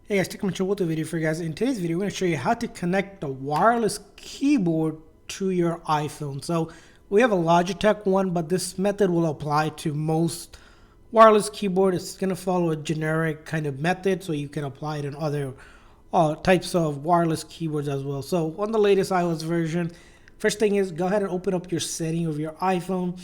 Hey guys, take a with the video for you guys. In today's video, we're going to show you how to connect the wireless keyboard to your iPhone. So we have a Logitech one, but this method will apply to most wireless keyboard. It's going to follow a generic kind of method, so you can apply it in other types of wireless keyboards as well. So on the latest iOS version, first thing is go ahead and open up your setting of your iPhone,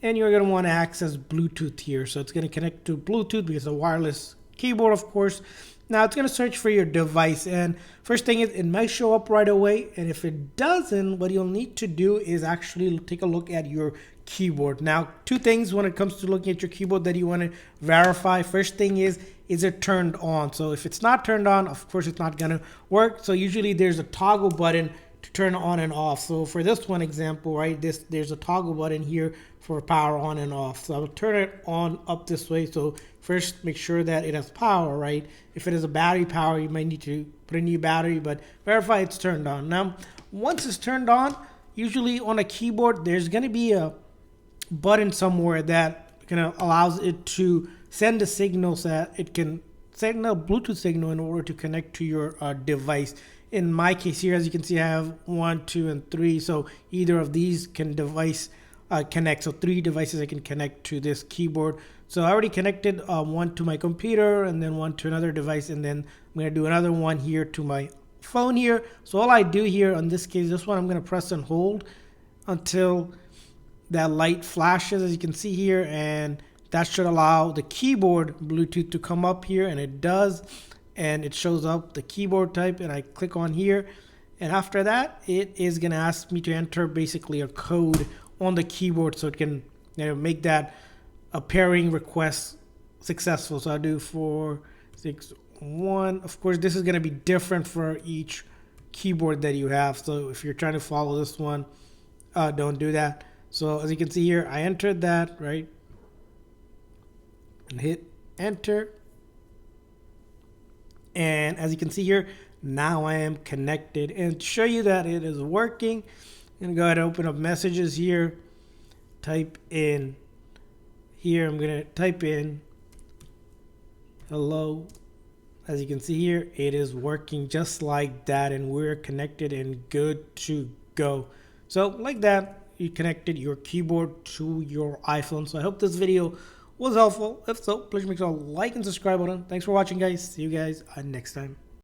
and you're going to want to access Bluetooth here. So it's going to connect to Bluetooth because it's a wireless keyboard, of course. Now it's going to search for your device, and first thing is it might show up right away, and if it doesn't, what you'll need to do is actually take a look at your keyboard. Now, two things when it comes to looking at your keyboard that you want to verify. First thing is it turned on? So if it's not turned on, of course it's not going to work. So usually there's a toggle button to turn on and off. So for this one example, right, there's a toggle button here for power on and off. So I'll turn it on up this way. So first make sure that it has power, right? If it is a battery power, you might need to put a new battery, but verify it's turned on. Now, once it's turned on, usually on a keyboard, there's going to be a button somewhere that allows it to send a signal so that it can send a Bluetooth signal in order to connect to your device. In my case here, as you can see, I have 1, 2, and 3. So either of these can connect. So 3 devices I can connect to this keyboard. So I already connected one to my computer and then one to another device, and then I'm going to do another one here to my phone here. So all I do here on this case, this one I'm going to press and hold until that light flashes, as you can see here, and that should allow the keyboard Bluetooth to come up here, and it does, and it shows up the keyboard type, and I click on here, and after that it is going to ask me to enter basically a code on the keyboard so it can make that a pairing request successful. So I'll do 461. Of course, this is going to be different for each keyboard that you have, so if you're trying to follow this one, don't do that. So as you can see here, I entered that, right, and hit enter. And as you can see here, now I am connected. And to show you that it is working, I'm going to go ahead and open up messages here. Type in here, I'm going to type in hello. As you can see here, it is working just like that, and we're connected and good to go. So like that, you connected your keyboard to your iPhone. So I hope this video was helpful. If so, please make sure to like and subscribe button. Thanks for watching, guys. See you guys next time.